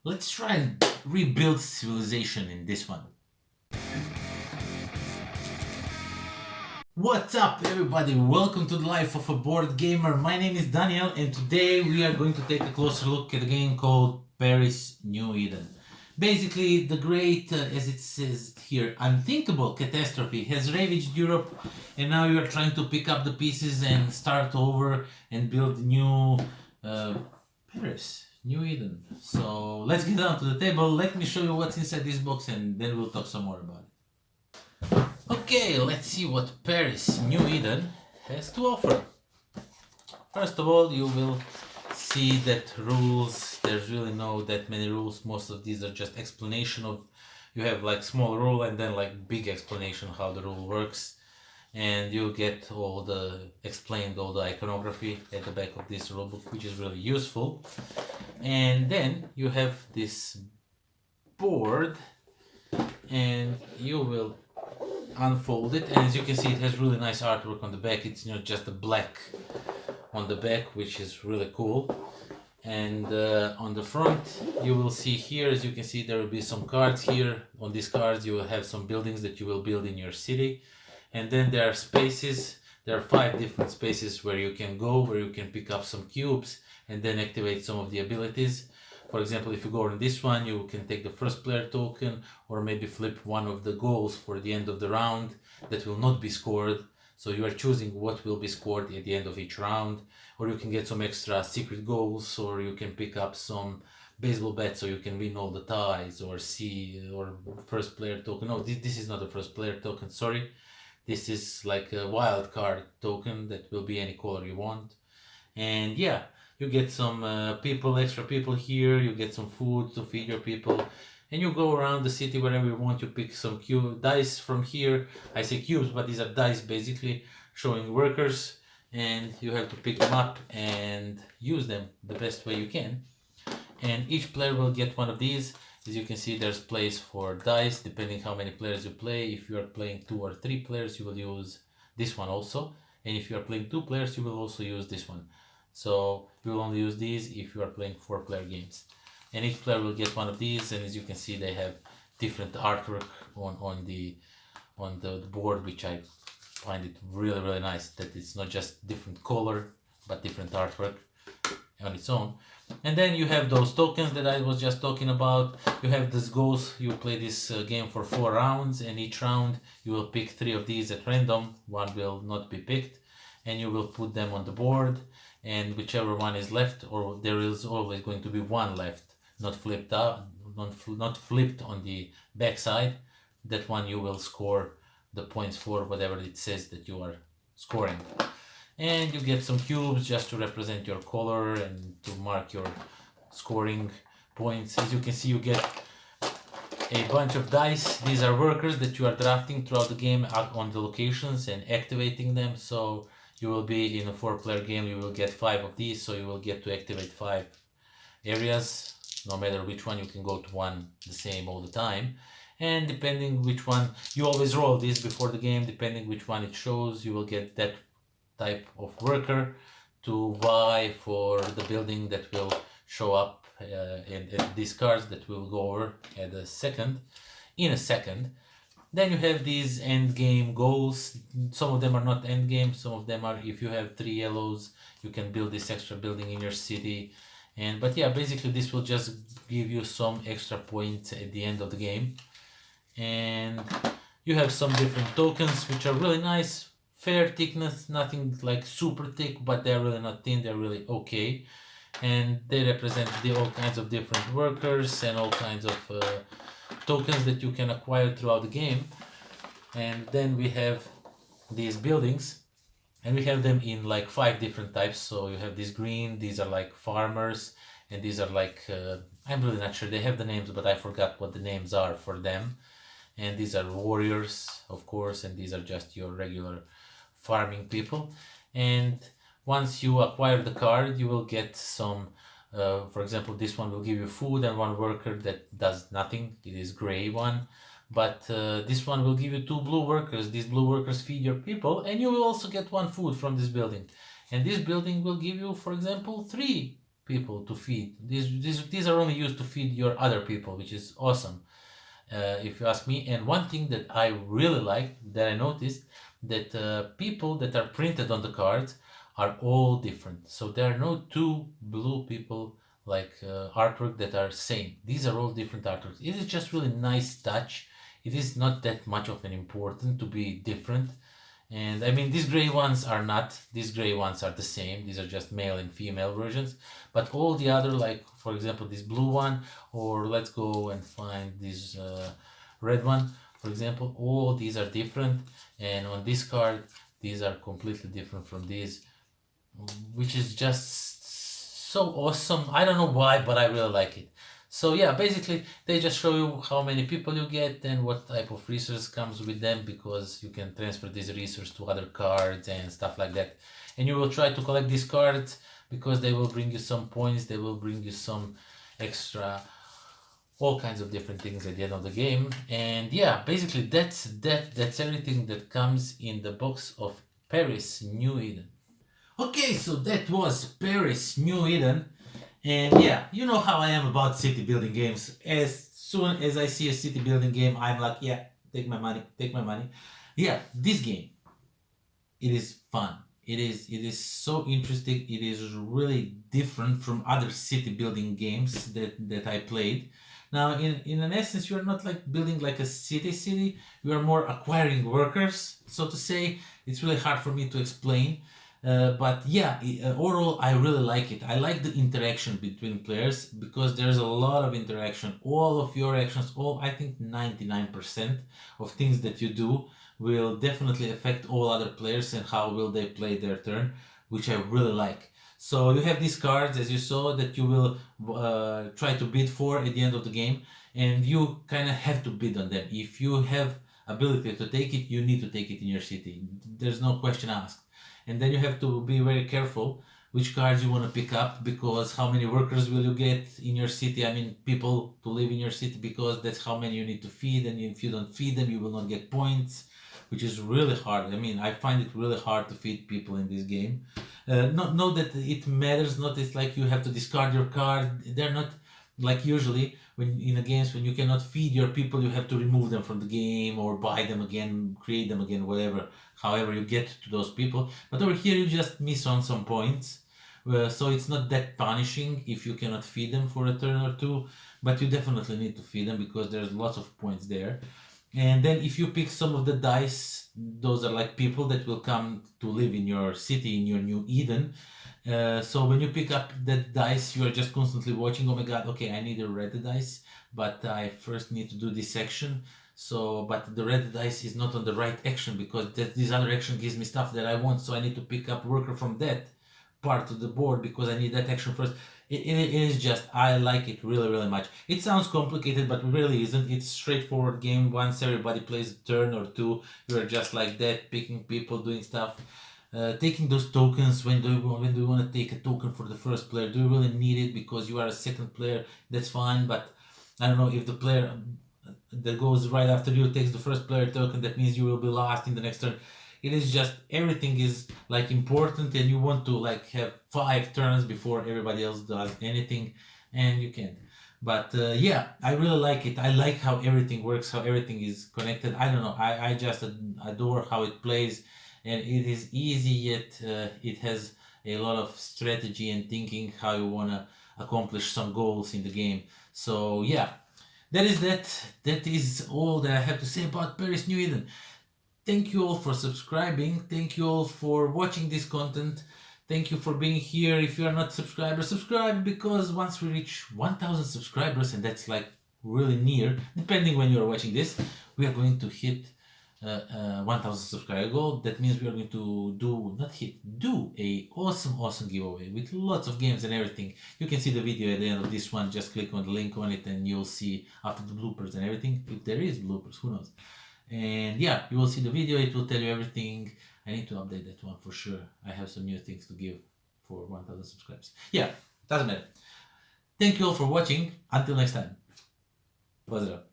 Let's try and rebuild civilization in this one. What's up, everybody? Welcome to the Life of a Board Gamer. My name is Daniel, and today we are going to take a closer look at a game called Paris New Eden. Basically, the great, as it says here, unthinkable catastrophe has ravaged Europe, and now you are trying to pick up the pieces and start over and build new uh, Paris, New Eden. So let's get down to the table. Let me show you what's inside this box, and then we'll talk some more about it. Okay, let's see what Paris New Eden has to offer. First of all, you will see that rules, there's really no that many rules. Most of these are just explanation of, you have like small rule and then like big explanation how the rule works. And you get all the explained, all the iconography at the back of this rulebook, which is really useful. And then you have this board, and you will unfold it, and as you can see, it has really nice artwork on the back. It's just a black on the back, which is really cool. And on the front, you will see here, as you can see, there will be some cards here. On these cards, you will have some buildings that you will build in your city. And then there are spaces. There are 5 different spaces where you can go, where you can pick up some cubes and then activate some of the abilities. For example, if you go on this one, you can take the first player token, or maybe flip one of the goals for the end of the round that will not be scored. So you are choosing what will be scored at the end of each round. Or you can get some extra secret goals, or you can pick up some baseball bats so you can win all the ties, or see, or first player token. No, this is not a first player token, sorry. This is like a wild card token that will be any color you want. And yeah, you get some extra people here, you get some food to feed your people, and you go around the city wherever you want. You pick some dice from here. I say cubes, but these are dice basically showing workers, and you have to pick them up and use them the best way you can. And each player will get one of these. As you can see, there's place for dice depending how many players you play. If you are playing 2 or 3 players, you will use this one also, and if you are playing 2 players, you will also use this one. So you will only use these if you are playing 4-player games. And each player will get one of these, and as you can see, they have different artwork on the board, which I find it really nice, that it's not just different color but different artwork on its own. And then you have those tokens that I was just talking about. You have this goals. You play this game for 4 rounds, and each round you will pick 3 of these at random. One will not be picked, and you will put them on the board, and whichever one is left, or there is always going to be one left, not flipped out, not flipped on the back side, that one you will score the points for, whatever it says that you are scoring. And you get some cubes just to represent your color and to mark your scoring points. As you can see, you get a bunch of dice. These are workers that you are drafting throughout the game out on the locations and activating them. So you will be in a 4-player game, you will get 5 of these, so you will get to activate 5 areas. No matter which one, you can go to one the same all the time. And depending which one, you always roll this before the game, depending which one it shows, you will get that type of worker to vie for the building that will show up in these cards that we'll go over in a second. Then you have these end game goals. Some of them are not end game, some of them are, if you have 3 yellows, you can build this extra building in your city. But yeah, basically this will just give you some extra points at the end of the game. And you have some different tokens which are really nice. Fair thickness, nothing like super thick, but they're really not thin, they're really okay. And they represent all kinds of different workers and all kinds of tokens that you can acquire throughout the game. And then we have these buildings, and we have them in like 5 different types. So you have this green, these are like farmers, and these are like I'm really not sure, they have the names, but I forgot what the names are for them. And these are warriors, of course, and these are just your regular farming people. And once you acquire the card, you will get some, for example, this one will give you food and 1 worker that does nothing. It is gray one. But this one will give you 2 blue workers. These blue workers feed your people, and you will also get 1 food from this building. And this building will give you, for example, 3 people to feed. These are only used to feed your other people, which is awesome, if you ask me. And one thing that I really like, that I noticed, that people that are printed on the cards are all different. So there are no two blue people like artwork that are same. These are all different artworks. It is just really nice touch. It is not that much of an important to be different. And I mean, these gray ones are not, these gray ones are the same. These are just male and female versions. But all the other, like, for example, this blue one, or let's go and find this red one, for example, all these are different. And on this card, these are completely different from these, which is just so awesome. I don't know why, but I really like it. So yeah, basically they just show you how many people you get and what type of resource comes with them, because you can transfer this resource to other cards and stuff like that. And you will try to collect these cards because they will bring you some points, they will bring you some extra, all kinds of different things at the end of the game. And yeah, basically that's everything that comes in the box of Paris New Eden. Okay, so that was Paris New Eden. And yeah, you know how I am about city building games. As soon as I see a city building game, I'm like, yeah, take my money, take my money. Yeah, this game, it is fun. It is so interesting. It is really different from other city building games that I played. Now, in an essence, you are not like building like a city. You are more acquiring workers, so to say. It's really hard for me to explain. But yeah, overall, I really like it. I like the interaction between players because there's a lot of interaction. All of your actions, I think 99% of things that you do will definitely affect all other players and how will they play their turn, which I really like. So you have these cards, as you saw, that you will try to bid for at the end of the game, and you kind of have to bid on them. If you have ability to take it, you need to take it in your city. There's no question asked. And then you have to be very careful which cards you want to pick up, because how many workers will you get in your city? I mean, people to live in your city, because that's how many you need to feed, and if you don't feed them, you will not get points, which is really hard. I mean, I find it really hard to feed people in this game. Not that it matters, not it's like you have to discard your card. They're not like usually when in the games when you cannot feed your people, you have to remove them from the game or buy them again, create them again, whatever, however you get to those people. But over here you just miss on some points, so it's not that punishing if you cannot feed them for a turn or two, but you definitely need to feed them because there's lots of points there. And then if you pick some of the dice, those are like people that will come to live in your city, in your new Eden. So when you pick up that dice, you are just constantly watching, oh my god, okay, I need a red dice, but I first need to do this action. So, but the red dice is not on the right action because this other action gives me stuff that I want. So I need to pick up worker from that part of the board because I need that action first. It is just, I like it really, really much. It sounds complicated, but really isn't. It's straightforward game. Once everybody plays a turn or two, you're just like that, picking people, doing stuff. Taking those tokens, when do you want to take a token for the first player? Do you really need it because you are a second player? That's fine, but I don't know, if the player that goes right after you takes the first player token, that means you will be last in the next turn. It is just, everything is like important, and you want to like have 5 turns before everybody else does anything, and you can't. But yeah, I really like it. I like how everything works, how everything is connected. I don't know, I just adore how it plays, and it is easy, yet it has a lot of strategy and thinking how you want to accomplish some goals in the game. So yeah, that is all that I have to say about Paris New Eden. Thank you all for subscribing. Thank you all for watching this content. Thank you for being here. If you are not subscribers, subscribe, because once we reach 1,000 subscribers, and that's like really near, depending when you are watching this, we are going to hit 1,000 subscriber goal. That means we are going to do a awesome giveaway with lots of games and everything. You can see the video at the end of this one. Just click on the link on it and you'll see after the bloopers and everything. If there is bloopers, who knows? And yeah, you will see the video. It will tell you everything. I need to update that one for sure. I have some new things to give for 1,000 subscribers. Yeah, doesn't matter. Thank you all for watching. Until next time. What's up?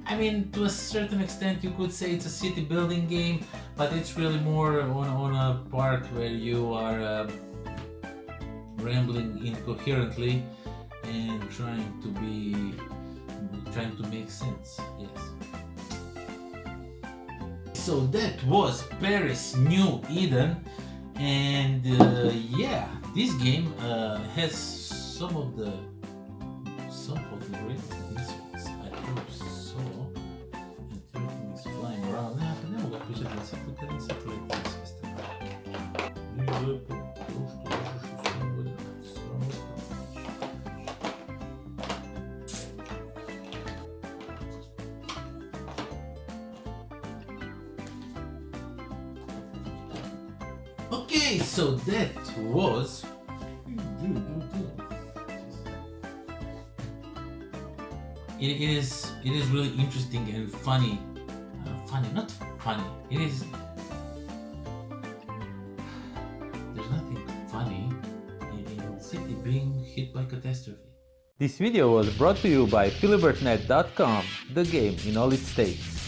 I mean, to a certain extent, you could say it's a city building game, but it's really more on a part where you are rambling incoherently and trying to make sense. Yes. So that was Paris New Eden, and yeah, this game has some of the greatest inserts I ever saw, and everything is flying around. Не мога да пиша да се тук, не се клети свестен. Okay, so that was it is really interesting and funny. Not funny. There's nothing funny in city being hit by catastrophe. This video was brought to you by philibertnet.com, the game in all its states.